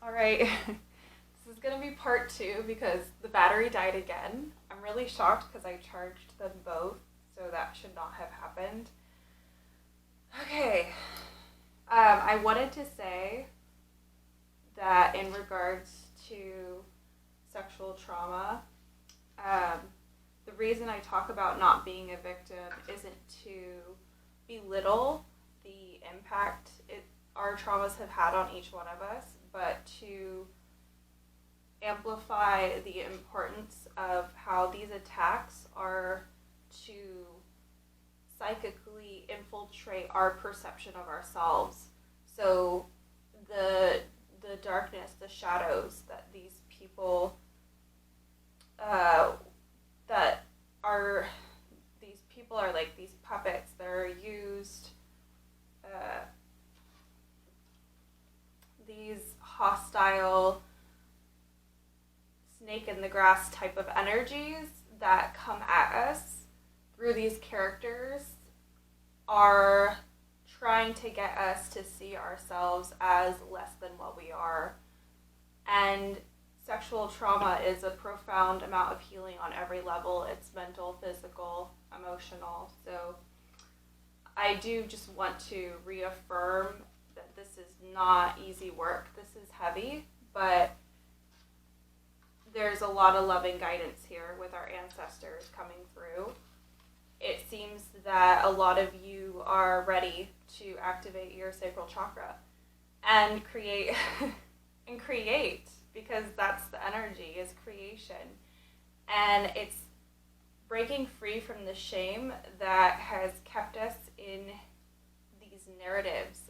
All right, this is going to be part 2 because the battery died again. I'm really shocked because I charged them both, so that should not have happened. Okay, I wanted to say that in regards to sexual trauma, the reason I talk about not being a victim isn't to belittle the impact our traumas have had on each one of us, but to amplify the importance of how these attacks are to psychically infiltrate our perception of ourselves. So the darkness, the shadows that these people are like these puppets that are used, these hostile snake in the grass type of energies that come at us through these characters are trying to get us to see ourselves as less than what we are. And sexual trauma is a profound amount of healing on every level. It's mental, physical, emotional. So I do just want to reaffirm that this is not easy work. This is heavy, but there's a lot of loving guidance here with our ancestors coming through. It seems that a lot of you are ready to activate your sacral chakra and create because that's the energy, is creation. And it's breaking free from the shame that has kept us in these narratives,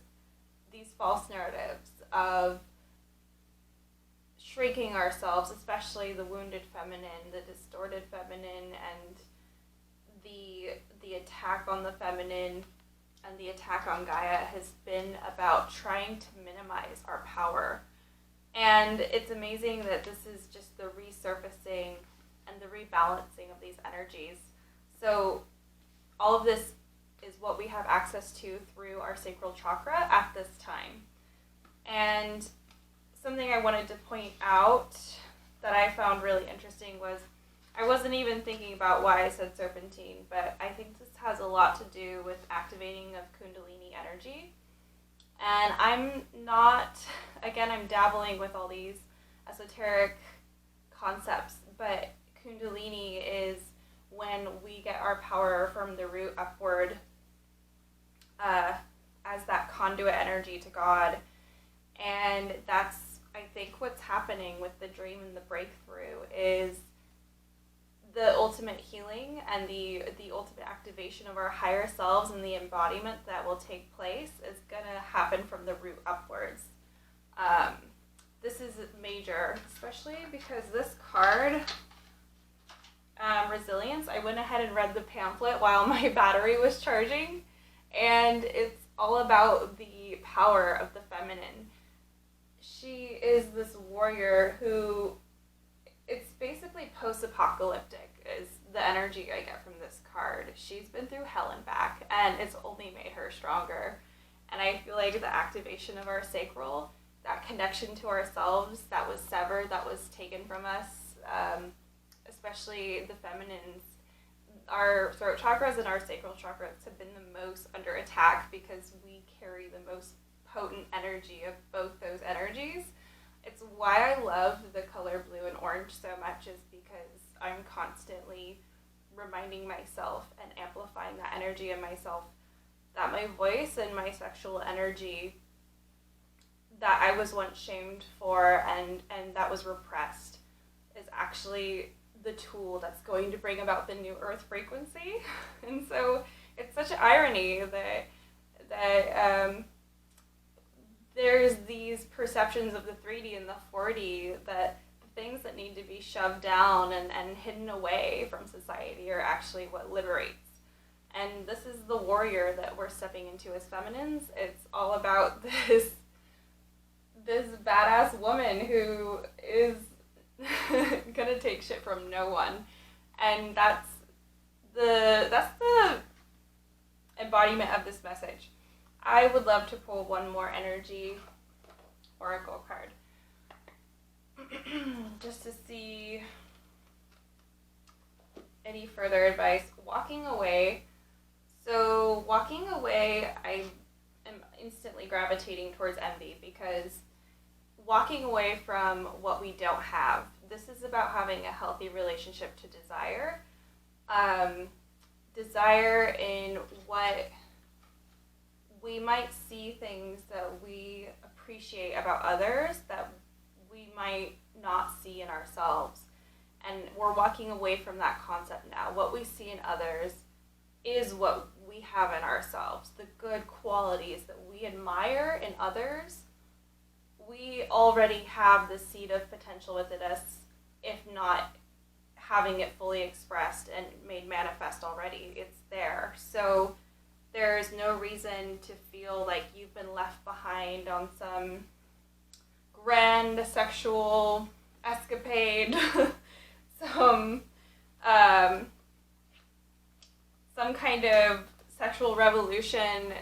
these false narratives of shrinking ourselves, especially the wounded feminine, the distorted feminine, and the attack on the feminine and the attack on Gaia has been about trying to minimize our power. And it's amazing that this is just the resurfacing and the rebalancing of these energies. So all of this is what we have access to through our sacral chakra at this time. And something I wanted to point out that I found really interesting was I wasn't even thinking about why I said serpentine, but I think this has a lot to do with activating of Kundalini energy. And I'm dabbling with all these esoteric concepts, but Kundalini is when we get our power from the root upward as that conduit energy to God. And that's, I think, what's happening with the dream and the breakthrough is the ultimate healing and the ultimate activation of our higher selves and the embodiment that will take place is going to happen from the root upwards. This is major, especially because this card, Resilience, I went ahead and read the pamphlet while my battery was charging, and it's all about the power of the feminine. She is this warrior who, it's basically post-apocalyptic is the energy I get from this card. She's been through hell and back, and it's only made her stronger. And I feel like the activation of our sacral, that connection to ourselves that was severed, that was taken from us, especially the feminines, our throat chakras and our sacral chakras have been the most under attack because we carry the most potent energy of both those energies. It's why I love the color blue and orange so much, is because I'm constantly reminding myself and amplifying that energy in myself, that my voice and my sexual energy that I was once shamed for and that was repressed is actually the tool that's going to bring about the new earth frequency. And so it's such an irony that there's these perceptions of the 3D and the 4D that the things that need to be shoved down and hidden away from society are actually what liberates. And this is the warrior that we're stepping into as feminines. It's all about this badass woman who is gonna take shit from no one. And that's the embodiment of this message. I would love to pull one more energy oracle card. just to see any further advice. Walking away. So walking away, I am instantly gravitating towards envy, because walking away from what we don't have. This is about having a healthy relationship to desire. Desire in what we might see, things that we appreciate about others that we might not see in ourselves. And we're walking away from that concept now. What we see in others is what we have in ourselves. The good qualities that we admire in others, we already have the seed of potential within us, if not having it fully expressed and made manifest already. It's there. So there's no reason to feel like you've been left behind on some grand sexual escapade, some kind of sexual revolution.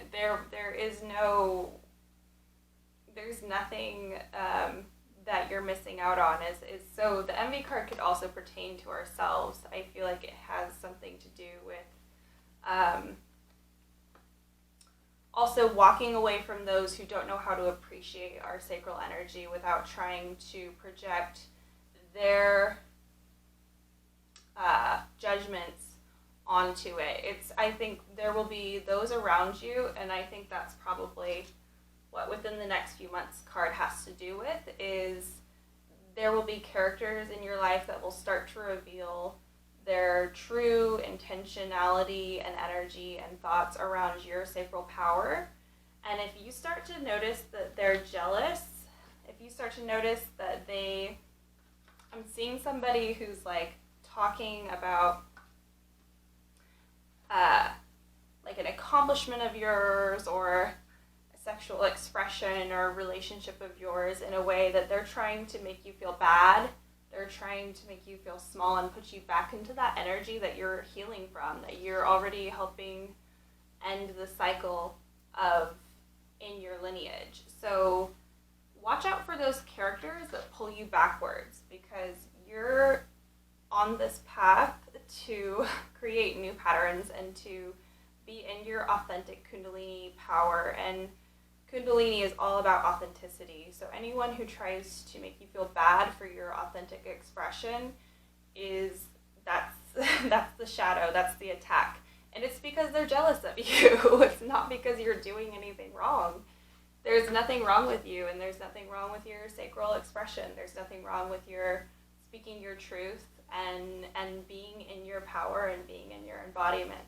There's nothing that you're missing out on. So the envy card could also pertain to ourselves. I feel like it has something to do with also walking away from those who don't know how to appreciate our sacral energy without trying to project their judgments onto it. I think there will be those around you, and I think that's probably what within the next few months card has to do with, is there will be characters in your life that will start to reveal their true intentionality and energy and thoughts around your sacral power. And if you start to notice that they're jealous, if you start to notice that I'm seeing somebody who's like talking about like an accomplishment of yours or a sexual expression or relationship of yours in a way that they're trying to make you feel bad. They're trying to make you feel small and put you back into that energy that you're healing from, that you're already helping end the cycle of in your lineage. So watch out for those characters that pull you backwards, because you're on this path to create new patterns and to be in your authentic Kundalini power. And Kundalini is all about authenticity. So anyone who tries to make you feel bad for your authentic expression that's the shadow, that's the attack. And it's because they're jealous of you. It's not because you're doing anything wrong. There's nothing wrong with you, and there's nothing wrong with your sacral expression. There's nothing wrong with your speaking your truth and being in your power and being in your embodiment.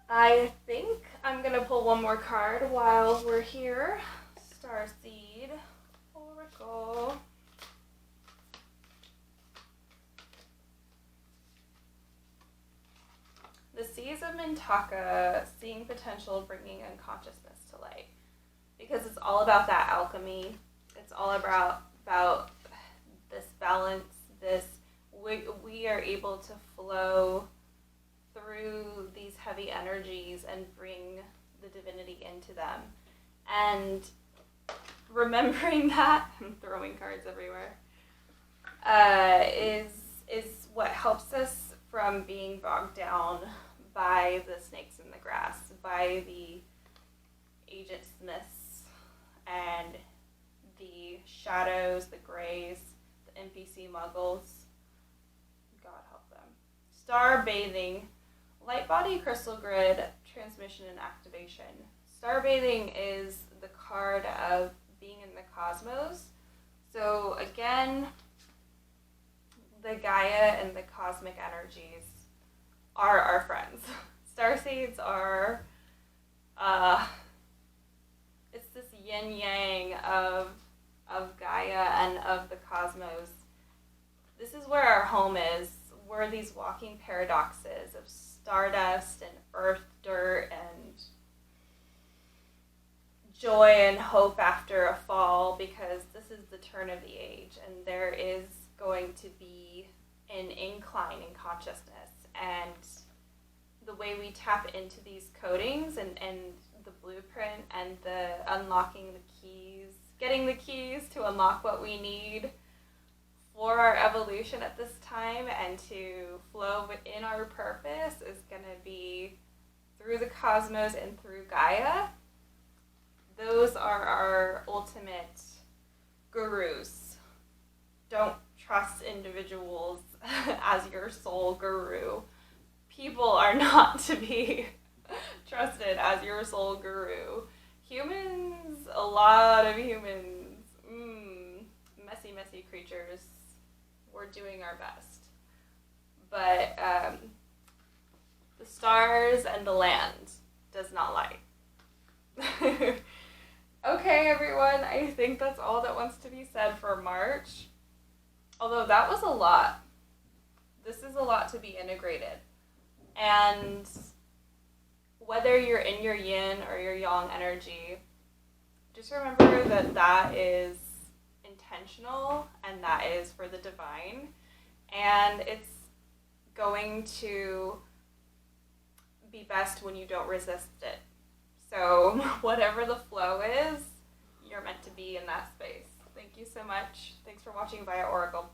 I think I'm going to pull one more card while we're here. Starseed Oracle. The Seas of Mintaka, seeing potential, bringing unconsciousness to light. Because it's all about that alchemy. It's all about this balance, we are able to flow through these heavy energies and bring the divinity into them. And remembering that, I'm throwing cards everywhere, is what helps us from being bogged down by the snakes in the grass, by the agent smiths and the shadows, the grays, the NPC muggles. God help them. Star bathing, light body crystal grid, transmission and activation. Star bathing is the card of being in the cosmos. So again, the Gaia and the cosmic energies are our friends. Starseeds are, it's this yin yang of Gaia and of the cosmos. This is where our home is. We're these walking paradoxes of stardust and earth dirt and joy and hope after a fall, because this is the turn of the age and there is going to be an incline in consciousness. And the way we tap into these codings and the blueprint and the unlocking the keys, getting the keys to unlock what we need explore our evolution at this time and to flow within our purpose is going to be through the cosmos and through Gaia. Those are our ultimate gurus. Don't trust individuals as your soul guru. People are not to be trusted as your soul guru. Humans, a lot of humans, messy creatures. We're doing our best. But the stars and the land does not lie. Okay, everyone, I think that's all that wants to be said for March. Although that was a lot. This is a lot to be integrated. And whether you're in your yin or your yang energy, just remember that that is intentional and that is for the divine. And it's going to be best when you don't resist it. So whatever the flow is, you're meant to be in that space. Thank you so much. Thanks for watching via Oracle.